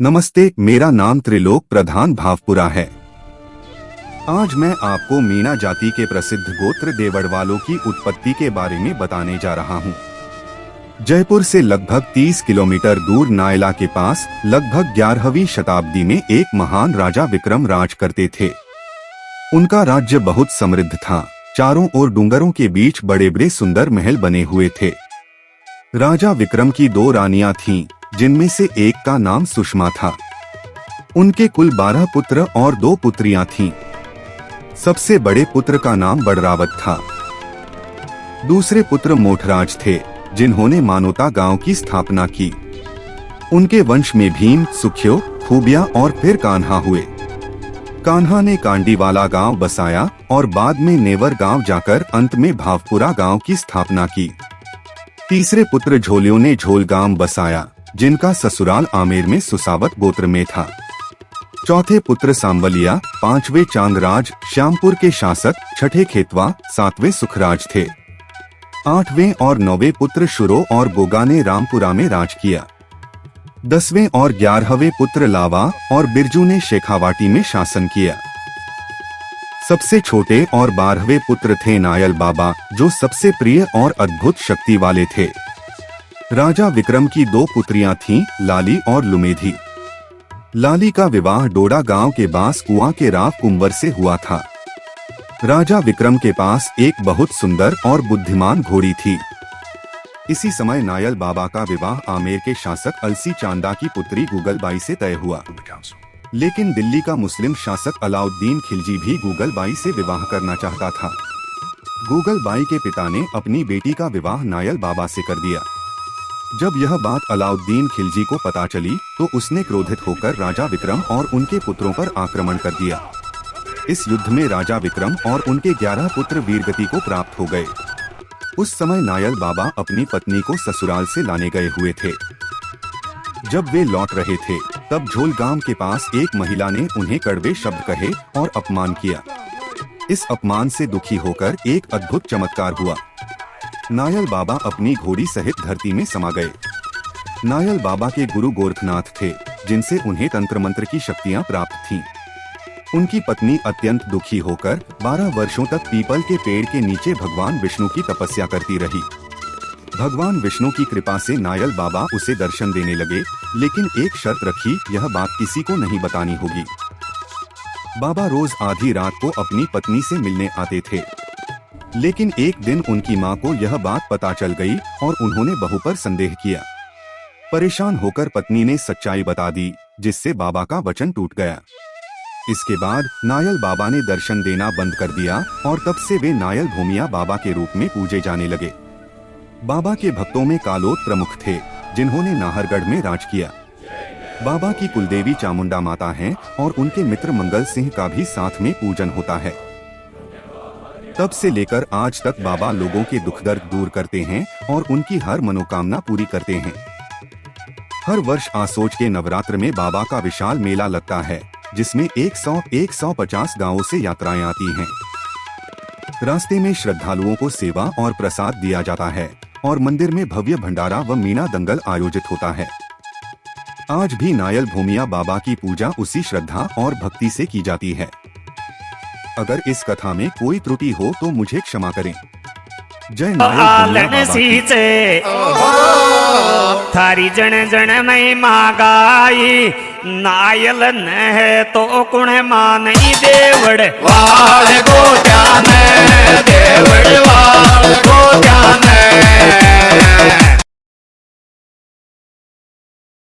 नमस्ते, मेरा नाम त्रिलोक प्रधान भावपुरा है। आज मैं आपको मीणा जाति के प्रसिद्ध गोत्र देवड़वालों की उत्पत्ति के बारे में बताने जा रहा हूँ। जयपुर से लगभग 30 किलोमीटर दूर नायला के पास लगभग 11वीं शताब्दी में एक महान राजा विक्रम राज करते थे। उनका राज्य बहुत समृद्ध था। चारों ओर डूंगरों के बीच बड़े बड़े सुंदर महल बने हुए थे। राजा विक्रम की 2 रानियां थीं, जिनमें से एक का नाम सुषमा था। उनके कुल 12 पुत्र और 2 पुत्रियां थीं। सबसे बड़े पुत्र का नाम बड़रावत था। दूसरे पुत्र मोठराज थे, जिन्होंने मानोता गांव की स्थापना की। उनके वंश में भीम, सुख्यो, खूबिया और फिर कान्हा हुए। कान्हा ने कांडीवाला गांव बसाया और बाद में नेवर गांव जाकर अंत में भावपुरा गांव की स्थापना की। तीसरे पुत्र झोलियों ने झोल गांव बसाया, जिनका ससुराल आमेर में सुसावत गोत्र में था। चौथे पुत्र सांबलिया, 5वें चांगराज श्यामपुर के शासक, 6ठे खेतवा, 7वें सुखराज थे। 8वें और 9वें पुत्र शुरो और गोगा ने रामपुरा में राज किया। 10वें और 11वें पुत्र लावा और बिरजू ने शेखावाटी में शासन किया। सबसे छोटे और 12वें पुत्र थे नायल बाबा, जो सबसे प्रिय और अद्भुत शक्ति वाले थे। राजा विक्रम की 2 पुत्रियां थीं, लाली और लुमेधी। लाली का विवाह डोडा गांव के बांस कुआं के राव कुंवर से हुआ था। राजा विक्रम के पास एक बहुत सुंदर और बुद्धिमान घोड़ी थी। इसी समय नायल बाबा का विवाह आमेर के शासक अलसी चांदा की पुत्री गूगलबाई से तय हुआ। लेकिन दिल्ली का मुस्लिम शासक अलाउद्दीन खिलजी भी गूगलबाई से विवाह करना चाहता था। गूगलबाई के पिता ने अपनी बेटी का विवाह नायल बाबा से कर दिया। जब यह बात अलाउद्दीन खिलजी को पता चली तो उसने क्रोधित होकर राजा विक्रम और उनके पुत्रों पर आक्रमण कर दिया। इस युद्ध में राजा विक्रम और उनके 11 पुत्र वीरगति को प्राप्त हो गए। उस समय नायल बाबा अपनी पत्नी को ससुराल से लाने गए हुए थे। जब वे लौट रहे थे, तब झोल गांव के पास एक महिला ने उन्हें कड़वे शब्द कहे और अपमान किया। इस अपमान से दुखी होकर एक अद्भुत चमत्कार हुआ। नायल बाबा अपनी घोड़ी सहित धरती में समा गए। नायल बाबा के गुरु गोरखनाथ थे, जिनसे उन्हें तंत्र मंत्र की शक्तियां प्राप्त थीं। उनकी पत्नी अत्यंत दुखी होकर 12 वर्षों तक पीपल के पेड़ के नीचे भगवान विष्णु की तपस्या करती रही। भगवान विष्णु की कृपा से नायल बाबा उसे दर्शन देने लगे, लेकिन एक शर्त रखी, यह बात किसी को नहीं बतानी होगी। बाबा रोज आधी रात को अपनी पत्नी से मिलने आते थे। लेकिन एक दिन उनकी मां को यह बात पता चल गई और उन्होंने बहू पर संदेह किया। परेशान होकर पत्नी ने सच्चाई बता दी, जिससे बाबा का वचन टूट गया। इसके बाद नायल बाबा ने दर्शन देना बंद कर दिया और तब से वे नायल भूमिया बाबा के रूप में पूजे जाने लगे। बाबा के भक्तों में कालोद प्रमुख थे, जिन्होंने नाहरगढ़ में राज किया। बाबा की कुलदेवी चामुंडा माता हैं और उनके मित्र मंगल सिंह का भी साथ में पूजन होता है। तब से लेकर आज तक बाबा लोगों के दुख दर्द दूर करते हैं और उनकी हर मनोकामना पूरी करते हैं। हर वर्ष आसोज के नवरात्र में बाबा का विशाल मेला लगता है, जिसमें 100-150 गांवों से यात्राएं आती हैं। रास्ते में श्रद्धालुओं को सेवा और प्रसाद दिया जाता है और मंदिर में भव्य भंडारा व मीणा दंगल आयोजित होता है। आज भी नायल भूमिया बाबा की पूजा उसी श्रद्धा और भक्ति से की जाती है। अगर इस कथा में कोई त्रुटि हो तो मुझे क्षमा करें। जय नायल भूमिया सीचे थारी जन जन महिमा गाई, नायल न है तो कुण मान देवड़ वाल को ध्यान, देवड़ वाल को ध्यान।